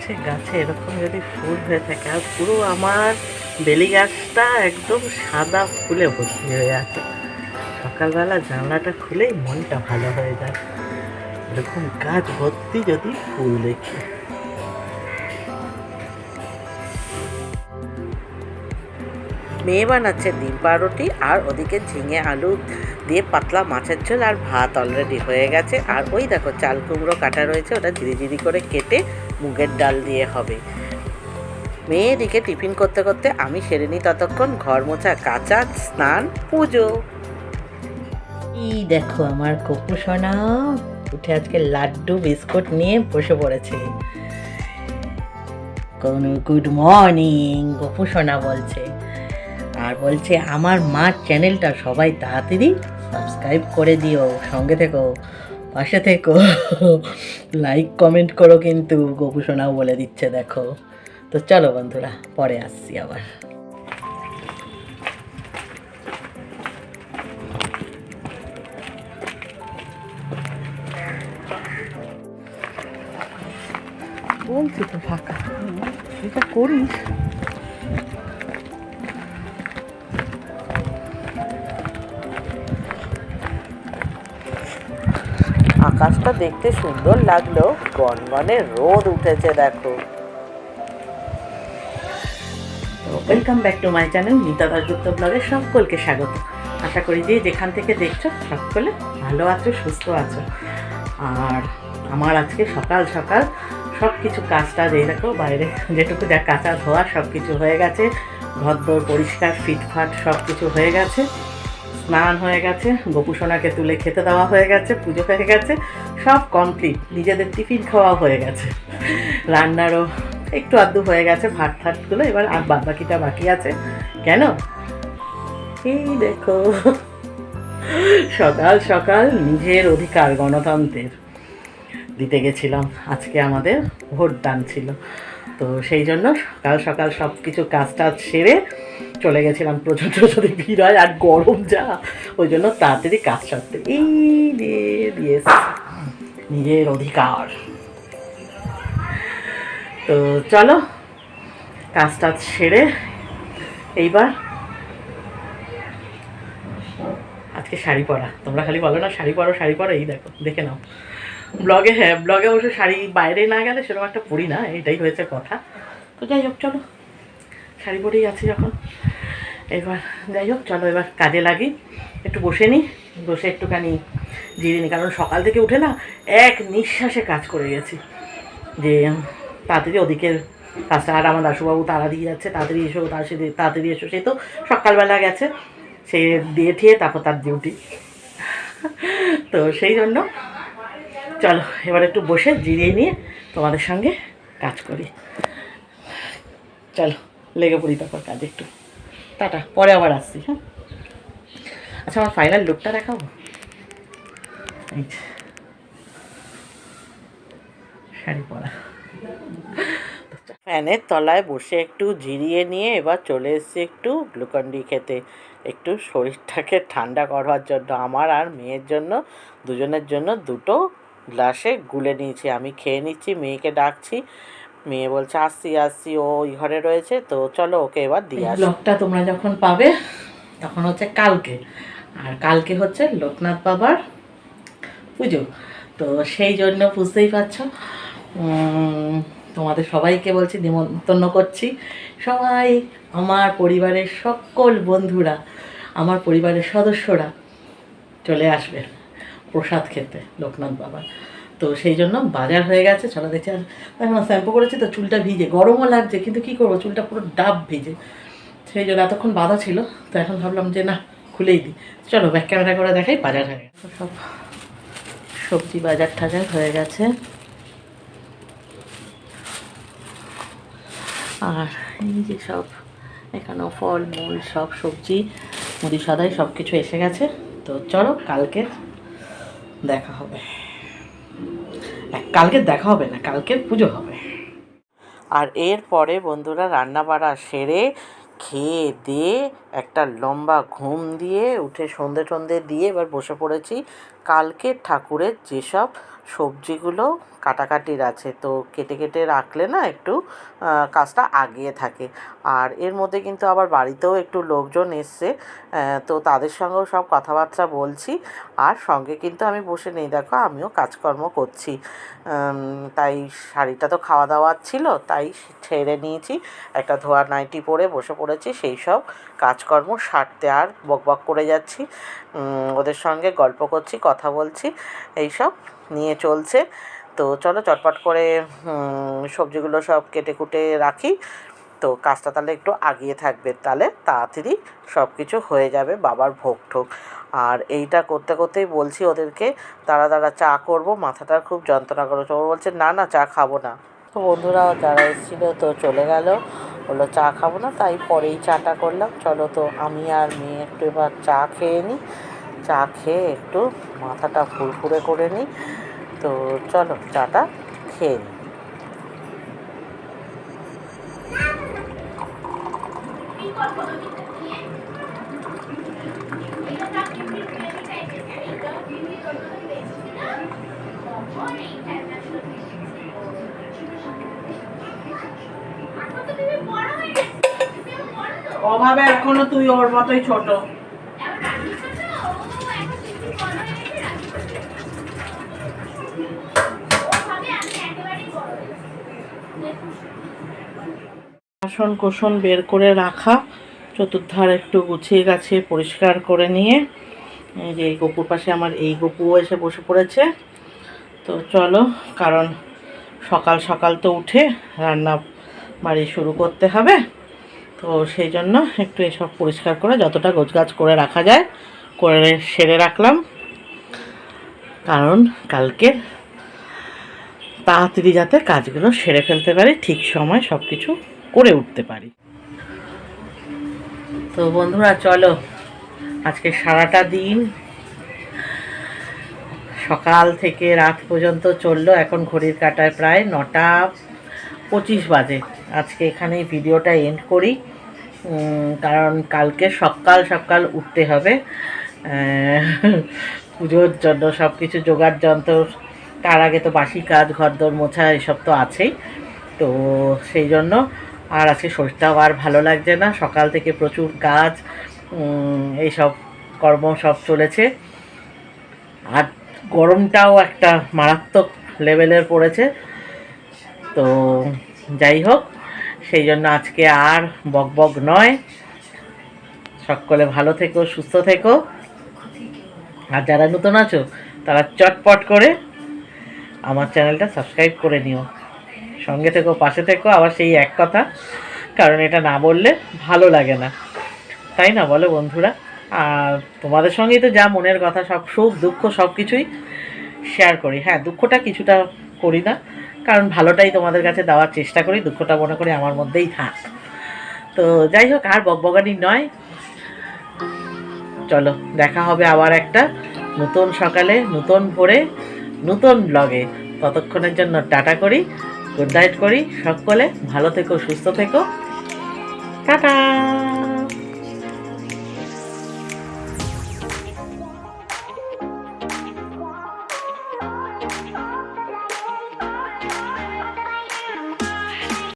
লাগছে গাছে এরকম যদি ফুল হয়ে থাকে, আর পুরো আমার বেলি গাছটা একদম সাদা ফুলে ভর্তি হয়ে আছে। সকালবেলা জানলাটা খুলেই মনটা ভালো হয়ে যায়, এরকম গাছ ভর্তি যদি ফুল দেখি। মেয়ে বানাচ্ছে ডিম পাউরুটি, আর ওদিকে ঝিঙে আলু দিয়ে পাতলা মাছের ঝোল, আর ভাত অলরেডি হয়ে গেছে। আর ওই দেখো চাল কুমড়ো কাটা রয়েছে, ওটা ঝিরি করে কেটে মুগের ডাল দিয়ে হবে। মেয়ে এদিকে টিফিন করতে করতে আমি সেরে নিই ততক্ষণ ঘর মোছা, কাচা, স্নান, পুজো। এই দেখো আমার কপু সোনা উঠে আজকে লাড্ডু বিস্কুট নিয়ে বসে পড়েছে। কোনো গুড মর্নিং গপু সোনা বলছে, আর বলছে আমার মার চ্যানেলটা সবাই তাড়াতাড়ি সাবস্ক্রাইব করে দিও, সঙ্গে থেকো, পাশে থেকো, লাইক কমেন্ট করো কিন্তু, গপু সোনাও বলে দিচ্ছে দেখো। তো চলো বন্ধুরা, পরে আসছি আবার। বলছি তো ফাঁকা, এটা করিস। আকাশটা দেখতে সুন্দর লাগলো, গনগনে রোদ উঠেছে দেখো। Welcome back to my channel Mita Dasgupta ব্লগে সকলকে স্বাগত। আশা করি যে যেখান থেকে দেখছো সকলে ভালো আছো, সুস্থ আছো। আর আমার আজকে সকাল সকাল সব কিছু কাজটা দিয়ে দেখো, বাইরে যেটুকু যা কাঁচা ধোয়া সব কিছু হয়ে গেছে, ঘরদোর পরিষ্কার ফিটফাট সব কিছু হয়ে গেছে, স্নান হয়ে গেছে, গোপুসোনাকে তুলে খেতে দেওয়া হয়ে গেছে, পুজো হয়ে গেছে, সব কমপ্লিট। নিজেদের টিফিন খাওয়া হয়ে গেছে, রান্নারও একটু আধটু হয়ে গেছে, ভাত ঠাটগুলো, এবার আর বাদ বাকিটা বাকি আছে। কেন এই দেখো সকাল সকাল নিজের অধিকার গণতন্ত্রের দিতে গেছিলাম, আজকে আমাদের ভোটদান ছিল। তো সেই জন্য সকাল সকাল সব কিছু কাজ টাজ সেরে চলে গেছিলাম। প্রচণ্ড যদি ভিড় হয় আর গরম যা, ওই জন্য তাড়াতাড়ি কাজ সারতে এই দিয়ে নিজের অধিকার। তো চলো কাজ টাজ সেরে এইবার আজকে শাড়ি পরা, তোমরা খালি বলো না শাড়ি পরো শাড়ি পরো, এই দেখো দেখে নাও ব্লগে। হ্যাঁ ব্লগে অবশ্য শাড়ি বাইরে না গেলে সেরকম একটা পরি না, এটাই হয়েছে কথা। তো যাই হোক চলো, শাড়ি পরেই আছি যখন, এবার যাই হোক চলো এবার কাজে লাগি। একটু বসে নিই, বসে একটুখানি জিরিয়ে নিই, কারণ সকাল থেকে উঠে না এক নিঃশ্বাসে কাজ করে গেছি, যে তাড়াতাড়ি ওদিকের কাজটা। আর আমার দাশুবাবু তাড়া দিয়ে যাচ্ছে, তাড়াতাড়ি এসো তাড়াতাড়ি এসো, সে তো সকালবেলা গেছে, সে দিয়ে ঠিয়ে তারপর তার ডিউটি। তো সেই জন্য চলো এবার একটু বসে জিরিয়ে নিয়ে তোমাদের সঙ্গে কাজ করি। চলো লেগে পড়ি তারপর কাজে একটু। টাটা, পরে আবার আসছি। হ্যাঁ আচ্ছা, আমার ফাইনাল লুকটা দেখাবো। এই শাড়ি পরা, ফ্যানের তলায় বসে একটু জিরিয়ে নিয়ে এবার চলে এসেছি একটু গ্লুকন-ডি খেতে, একটু শরীরটাকে ঠান্ডা করবার জন্য। আমার আর মেয়ের জন্য, দুজনের জন্য দুটো গ্লাসে গুলে নিয়েছি, আমি খেয়ে নিচ্ছি, মেয়েকে ডাকছি। মেয়ে বলছে আসছি আসছি, ও ওই ঘরে রয়েছে। তো চলো ওকে এবার দিয়ে আসি। ব্লগটা তোমরা যখন পাবে তখন হচ্ছে কালকে, আর কালকে হচ্ছে লোকনাথ বাবার পুজো। তো সেই জন্য বুঝতেই পারছো, তোমাদের সবাইকে বলছি, নিমন্ত্রণ করছি। সবাই আমার পরিবারের সকল বন্ধুরা, আমার পরিবারের সদস্যরা চলে আসবে প্রসাদ খেতে লোকনাথ বাবার। তো সেই জন্য বাজার হয়ে গেছে, চলো দেখছি। আর এখন শ্যাম্পু করেছি তো চুলটা ভিজে, গরমও লাগছে, কিন্তু কী করবো, চুলটা পুরো ডাব ভিজে, সেই জন্য এতক্ষণ বাঁধা ছিল। তো এখন ভাবলাম যে না খুলেই দিই। চলো ব্যাক ক্যামেরা করে দেখাই। বাজার হয়ে গেছে, সব সবজি বাজার টাজার হয়ে গেছে। আর এই যে সব এখানেও ফল মূল সব সবজি মুদি সদাই সব কিছু এসে গেছে। তো চলো কালকে দেখা হবে, কালকে দেখা হবে না, কালকের পুজো হবে। আর এরপরে বন্ধুরা রান্না বাড়া সেরে খেয়ে দিয়ে একটা লম্বা ঘুম দিয়ে উঠে সন্ধে টন্ধে দিয়ে এবার বসে পড়েছি কালকের ঠাকুরের যেসব সবজিগুলো কাটাকাটির আছে, তো কেটে কেটে রাখলে না একটু কাজটা আগিয়ে থাকে। আর এর মধ্যে কিন্তু আবার বাড়িতেও একটু লোকজন এসছে, তো তাদের সঙ্গেও সব কথাবার্তা বলছি। আর সঙ্গে কিন্তু আমি বসে নেই, দেখো আমিও কাজকর্ম করছি। তাই শাড়িটা তো খাওয়া দাওয়ার ছিল, তাই ছেড়ে নিয়েছি, একটা ধোয়া নাইটি পরে বসে পড়েছি সেই সব কাজকর্ম সারতে। আর বকবক করে যাচ্ছি, ওদের সঙ্গে গল্প করছি, কথা বলছি, এইসব নিয়ে চলছে। তো চলো চটপট করে সবজিগুলো সব কেটে কুটে রাখি, তো কাজটা তাহলে একটু আগিয়ে থাকবে, তাহলে তাড়াতাড়ি সব কিছু হয়ে যাবে বাবার ভোগ ঠোক। আর এইটা করতে করতেই বলছি ওদেরকে, দাঁড়া দাঁড়া চা করব, মাথাটার খুব যন্ত্রণা করেছে। ও বলছে না না চা খাবো না। তো বন্ধুরা যারা এসেছিলো তো চলে গেল, বললো চা খাবো না, তাই পরেই চাটা করলাম। চলো তো আমি আর মেয়ে একটু এবার চা খেয়ে নিই, চা খেয়ে একটু মাথাটা ফুরফুরে করে নিই। তো চলো চাটা খেয়ে নিই। অভাবে এখনো তুই ওর মতোই ছোট। বাসন কোসন বের করে রাখা, চতুর্ধার একটু গুছিয়ে গাছিয়ে পরিষ্কার করে নিয়ে, এই যে এই গপুর পাশে আমার এই গপুও এসে বসে পড়েছে। তো চলো, কারণ সকাল সকাল তো উঠে রান্না বাড়ি শুরু করতে হবে, তো সেই জন্য একটু এসব পরিষ্কার করে যতটা গোছগাছ করে রাখা যায় করে সেরে রাখলাম, কারণ কালকে তাড়াতাড়ি যাতে কাজগুলো সেরে ফেলতে পারি, ঠিক সময় সব কিছু করে উঠতে পারি। তো বন্ধুরা চলো, আজকে সারাটা দিন সকাল থেকে রাত পর্যন্ত চললো, এখন ঘড়ির কাঁটায় প্রায় 9:25 বাজে। আজকে এখানেই ভিডিওটা এন্ড করি, কারণ কালকে সকাল সকাল উঠতে হবে পুজোর জন্য সব কিছু জোগাড় যন্ত্র, তার আগে তো বাসি কাজ, ঘরদোর মোছা এসব তো আছেই। তো সেই জন্য আর আজকে শরীরটাও আর ভালো লাগছে না, সকাল থেকে প্রচুর কাজ, এইসব কর্ম সব চলেছে। আর গরমটাও একটা মারাত্মক লেভেলের পড়েছে। তো যাই হোক, সেই জন্য আজকে আর বকবক নয়, সকলে ভালো থেকো, সুস্থ থেকো। আর যারা নতুন আছো তারা চটপট করে আমার চ্যানেলটা সাবস্ক্রাইব করে নিও, সঙ্গে থেকো, পাশে থেকো। আবার সেই এক কথা, কারণ এটা না বললে ভালো লাগে না, তাই না বলো বন্ধুরা? আর তোমাদের সঙ্গেই তো যা মনের কথা, সব সুখ দুঃখ সব কিছুই শেয়ার করি। হ্যাঁ, দুঃখটা কিছুটা করি না, কারণ ভালোটাই তোমাদের কাছে দেওয়ার চেষ্টা করি, দুঃখটা মনে করি আমার মধ্যেই থাক। তো যাই হোক, আর বকবকানি নয়, চলো দেখা হবে আবার একটা নতুন সকালে, নতুন ভোরে, নতুন ব্লগে। ততক্ষণের জন্য টাটা করি, গুড নাইট করি, সকলে ভালো থেকো, সুস্থ থেকো, টাটা।